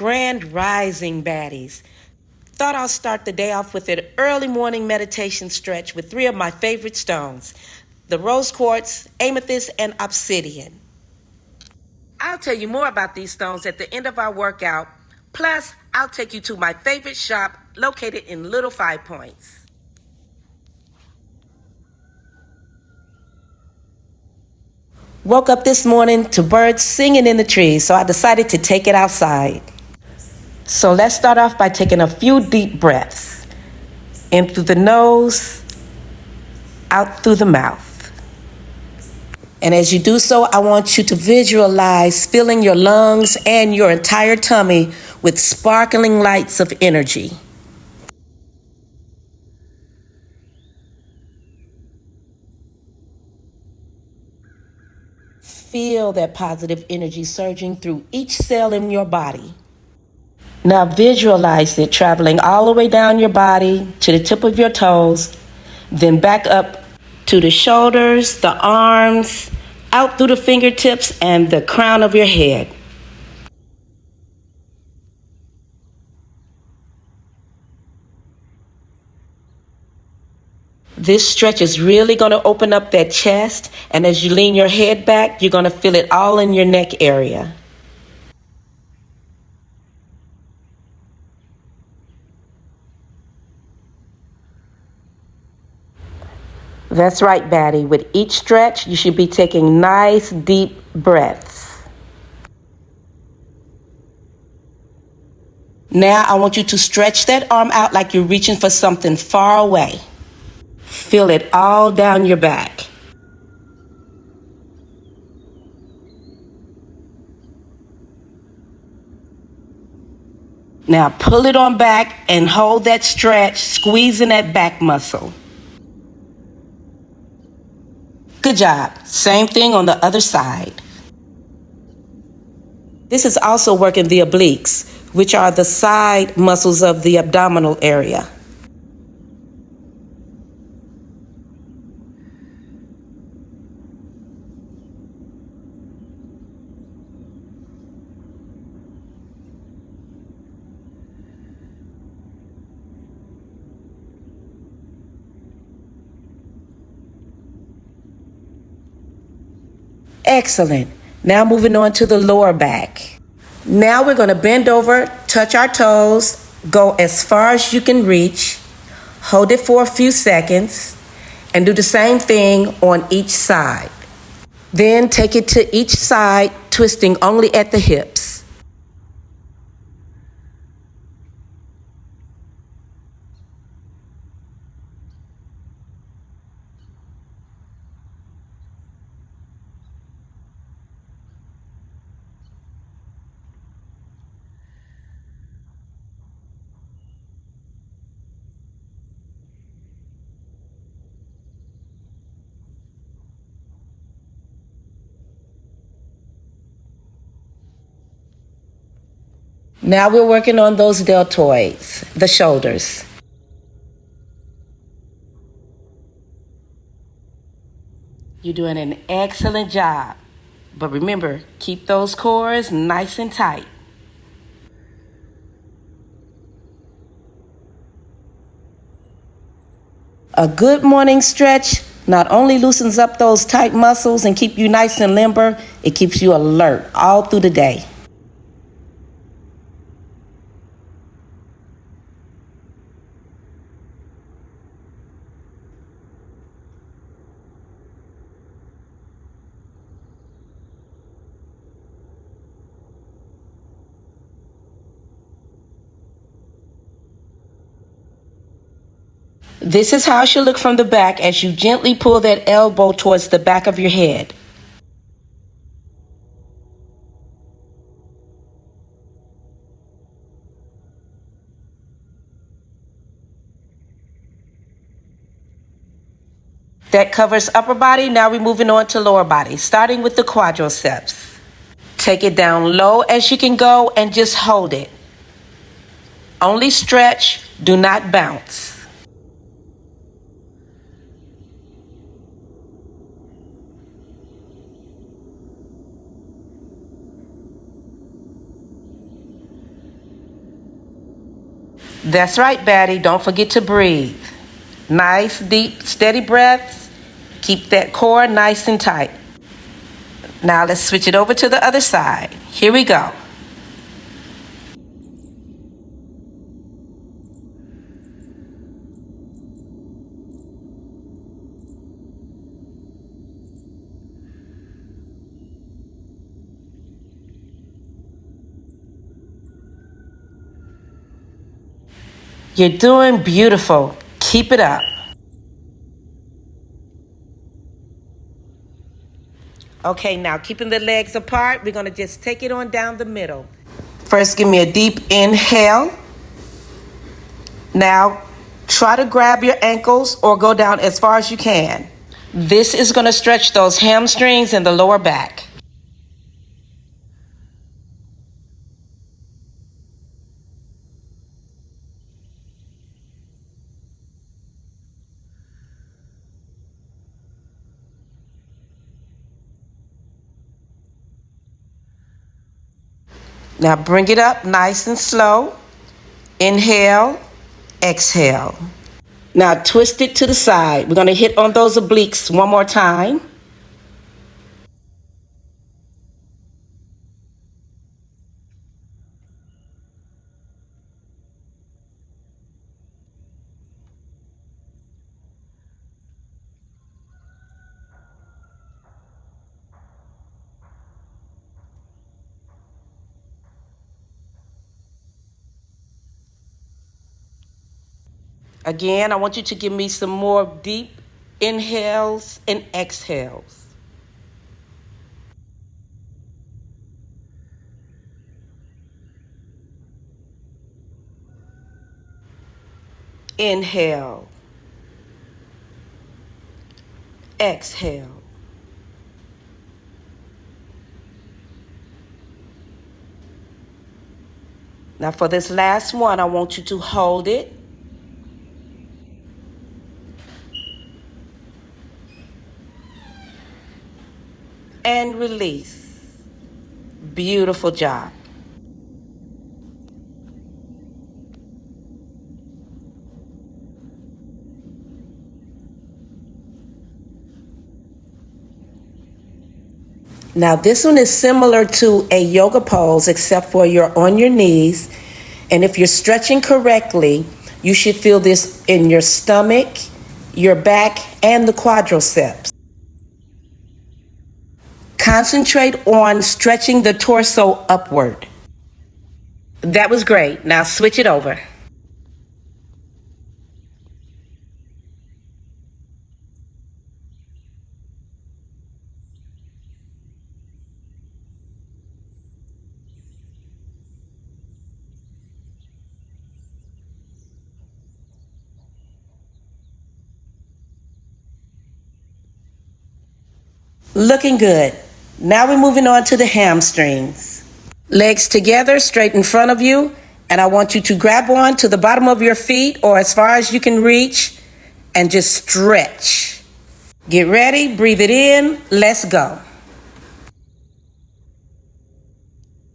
Grand Rising Baddies. Thought I'll start the day off with an early morning meditation stretch with three of my favorite stones, the rose quartz, amethyst, and obsidian. I'll tell you more about these stones at the end of our workout. Plus, I'll take you to my favorite shop located in Little Five Points. Woke up this morning to birds singing in the trees, so I decided to take it outside. So let's start off by taking a few deep breaths. In through the nose, out through the mouth. And as you do so, I want you to visualize filling your lungs and your entire tummy with sparkling lights of energy. Feel that positive energy surging through each cell in your body. Now visualize it traveling all the way down your body to the tip of your toes, then back up to the shoulders, the arms, out through the fingertips, and the crown of your head. This stretch is really going to open up that chest, and as you lean your head back, you're going to feel it all in your neck area. That's right, Baddie. With each stretch, you should be taking nice, deep breaths. Now, I want you to stretch that arm out like you're reaching for something far away. Feel it all down your back. Now, pull it on back and hold that stretch, squeezing that back muscle. Good job. Same thing on the other side. This is also working the obliques, which are the side muscles of the abdominal area. Excellent. Now moving on to the lower back. Now we're going to bend over, touch our toes, go as far as you can reach, hold it for a few seconds, and do the same thing on each side. Then take it to each side, twisting only at the hips. Now we're working on those deltoids, the shoulders. You're doing an excellent job. But remember, keep those cores nice and tight. A good morning stretch not only loosens up those tight muscles and keep you nice and limber, it keeps you alert all through the day. This is how it should look from the back as you gently pull that elbow towards the back of your head. That covers upper body. Now we're moving on to lower body, starting with the quadriceps. Take it down low as you can go and just hold it. Only stretch, do not bounce. That's right, Baddie. Don't forget to breathe. Nice, deep, steady breaths. Keep that core nice and tight. Now let's switch it over to the other side. Here we go. You're doing beautiful. Keep it up. Okay, now keeping the legs apart, we're going to just take it on down the middle. First, give me a deep inhale. Now, try to grab your ankles or go down as far as you can. This is going to stretch those hamstrings and the lower back. Now bring it up nice and slow. Inhale, exhale. Now twist it to the side. We're going to hit on those obliques one more time. Again, I want you to give me some more deep inhales and exhales. Inhale. Exhale. Now for this last one, I want you to hold it. And release. Beautiful job. Now this one is similar to a yoga pose except for you're on your knees. And if you're stretching correctly, you should feel this in your stomach, your back, and the quadriceps. Concentrate on stretching the torso upward. That was great. Now switch it over. Looking good. Now we're moving on to the hamstrings. Legs together, straight in front of you, and I want you to grab on to the bottom of your feet or as far as you can reach and just stretch. Get ready, breathe it in, let's go.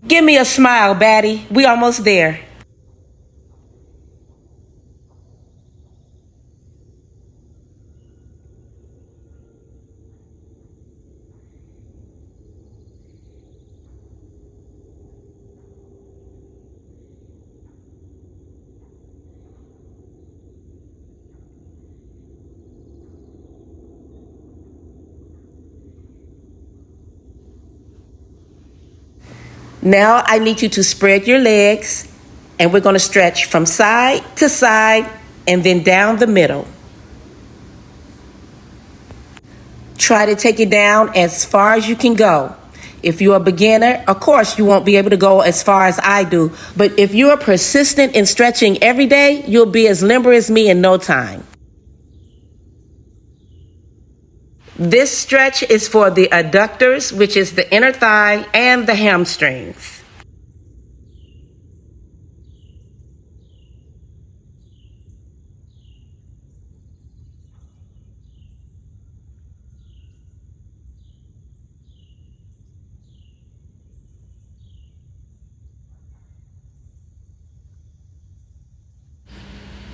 Give me a smile, Baddie. We almost there. Now I need you to spread your legs and we're going to stretch from side to side and then down the middle. Try to take it down as far as you can go. If you're a beginner, of course you won't be able to go as far as I do, but if you're persistent in stretching every day, you'll be as limber as me in no time. This stretch is for the adductors, which is the inner thigh, and the hamstrings.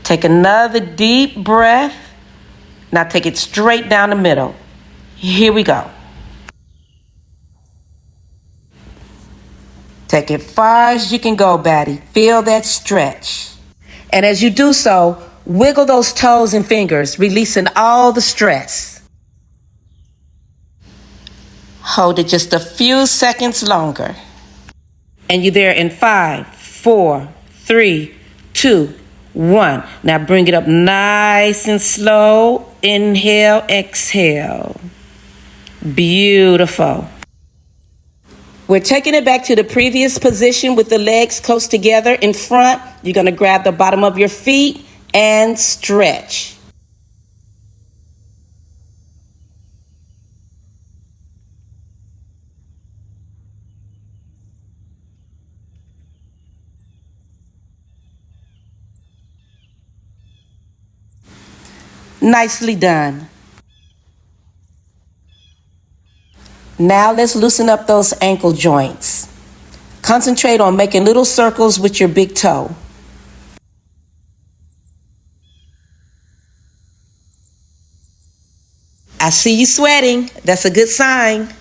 Take another deep breath. Now take it straight down the middle. Here we go. Take it far as you can go, Baddie. Feel that stretch. And as you do so, wiggle those toes and fingers, releasing all the stress. Hold it just a few seconds longer. And you're there in 5, 4, 3, 2, 1. Now bring it up nice and slow. Inhale, exhale. Beautiful. We're taking it back to the previous position with the legs close together in front. You're going to grab the bottom of your feet and stretch. Nicely done. Now let's loosen up those ankle joints. Concentrate on making little circles with your big toe. I see you sweating. That's a good sign.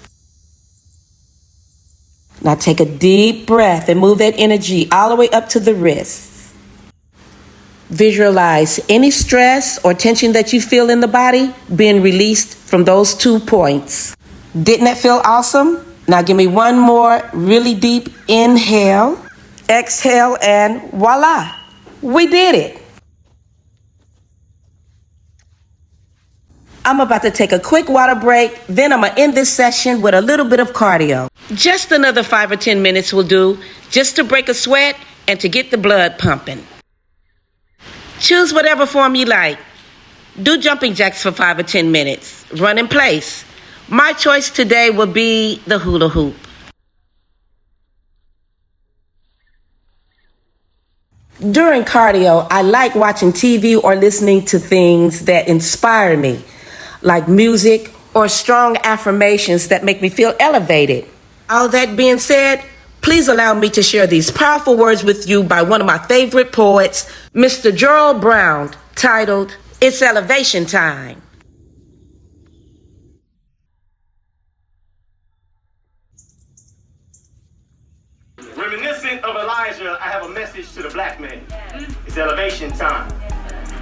Now take a deep breath and move that energy all the way up to the wrists. Visualize any stress or tension that you feel in the body being released from those 2 points. Didn't that feel awesome? Now give me one more really deep inhale, exhale, and voila, we did it. I'm about to take a quick water break, then I'm gonna end this session with a little bit of cardio. Just another 5 or 10 minutes will do, just to break a sweat and to get the blood pumping. Choose whatever form you like. Do jumping jacks for 5 or 10 minutes. Run in place. My choice today will be the hula hoop. During cardio, I like watching TV or listening to things that inspire me, like music or strong affirmations that make me feel elevated. All that being said, please allow me to share these powerful words with you by one of my favorite poets, Mr. Gerald Brown, titled, "It's Elevation Time." Reminiscent of Elijah, I have a message to the black man. It's elevation time.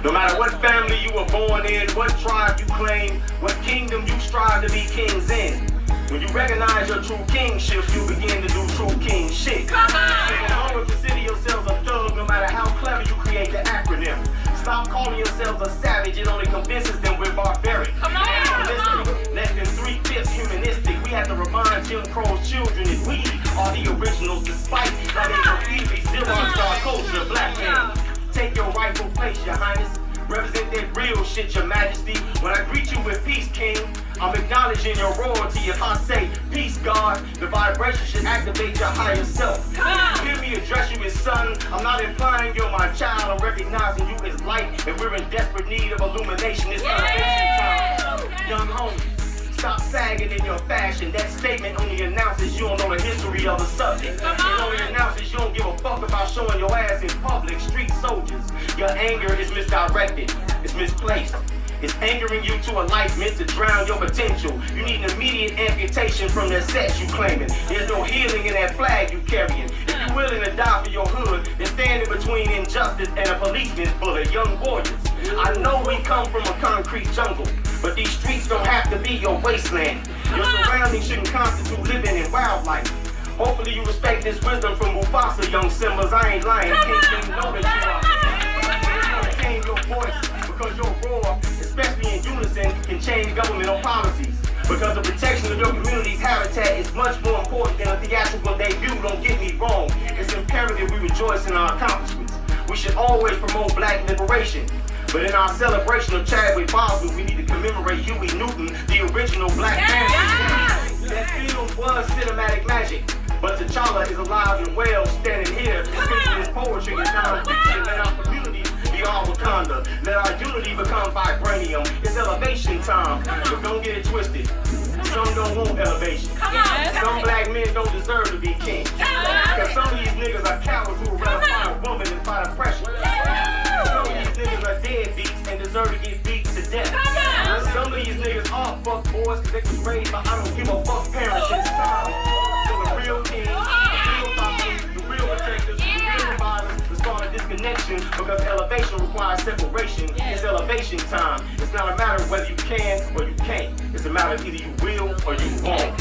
No matter what family you were born in, what tribe you claim, what kingdom you strive to be kings in, when you recognize your true kingship, you begin to do true king shit. Come on! You can always consider yourselves a thug no matter how clever you create the acronym. Stop calling yourselves a savage, it only convinces them we're barbaric. Come on! Less than 3/5 humanistic. We have to remind Jim Crow's children that we are the originals, despite how they completely zeroed our culture, black men. Take your rightful place, your highness. Represent that real shit, your majesty. When I greet you with peace, king, I'm acknowledging your royalty. If I say peace, God, the vibration should activate your higher self. If you hear me address you as son, I'm not implying you're my child. I'm recognizing you as light, and we're in desperate need of illumination. It's elevation time. Young homie, stop sagging in your fashion. That statement only announces you don't know the history of the subject. It only announces you don't give a fuck about showing your ass in public. Street soldiers, your anger is misdirected. It's misplaced. It's anchoring you to a life meant to drown your potential. You need an immediate amputation from that sex you claiming. There's no healing in that flag you carrying. If you're willing to die for your hood, then standing between injustice and a policeman's bullet. Young warriors, I know we come from a concrete jungle, but these streets don't have to be your wasteland. Your surroundings shouldn't constitute living in wildlife. Hopefully you respect this wisdom from Mufasa, young Simbas. I ain't lying. Can't know that you are. Maintain your voice, because your roar, especially in unison, can change governmental policies. Because the protection of your community's habitat is much more important than a theatrical debut, don't get me wrong. It's imperative we rejoice in our accomplishments. We should always promote black liberation. But in our celebration of Chadwick Boseman, we need to commemorate Huey Newton, the original Black Panther. That film was cinematic magic, but T'Challa is alive and well, standing here, speaking his poetry and non-fiction. Let our community be all Wakanda. Let our unity become vibranium. It's elevation time, but don't get it twisted. Some don't want elevation. Some black men don't deserve to be kings. Because some of these niggas are cowards who would rather fight a woman than fight oppression. Some of these niggas connection because elevation requires separation. It's elevation time. It's not a matter of whether you can or you can't. It's a matter of either you will or you won't.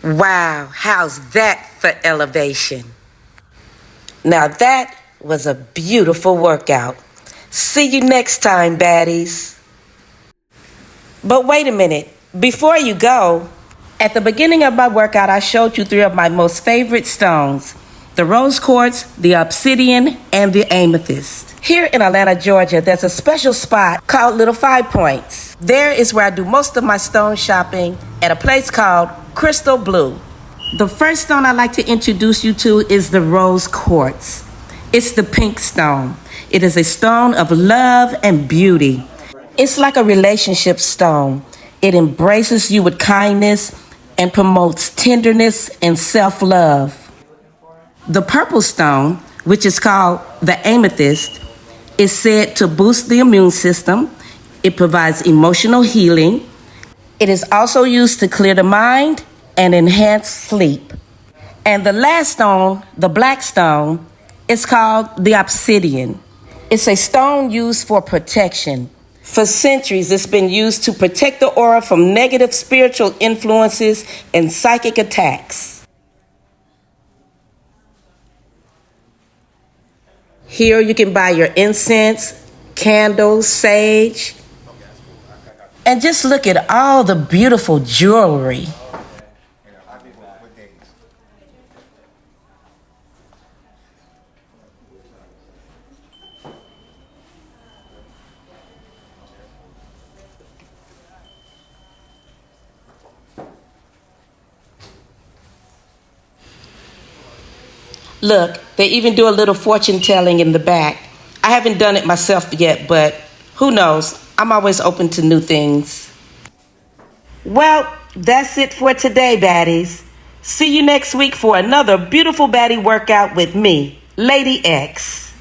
Wow, how's that for elevation? Now that was a beautiful workout. See you next time, baddies. But wait a minute, before you go, at the beginning of my workout, I showed you 3 of my most favorite stones: the rose quartz, the obsidian, and the amethyst. Here in Atlanta, Georgia, there's a special spot called Little 5 Points. There is where I do most of my stone shopping at a place called Crystal Blue. The first stone I'd like to introduce you to is the rose quartz. It's the pink stone. It is a stone of love and beauty. It's like a relationship stone. It embraces you with kindness and promotes tenderness and self-love. The purple stone, which is called the amethyst, is said to boost the immune system. It provides emotional healing. It is also used to clear the mind and enhance sleep. And the last stone, the black stone, is called the obsidian. It's a stone used for protection. For centuries, it's been used to protect the aura from negative spiritual influences and psychic attacks. Here you can buy your incense, candles, sage, and just look at all the beautiful jewelry. Look, they even do a little fortune telling in the back. I haven't done it myself yet, but who knows? I'm always open to new things. Well, that's it for today, baddies. See you next week for another beautiful baddie workout with me, Lady X.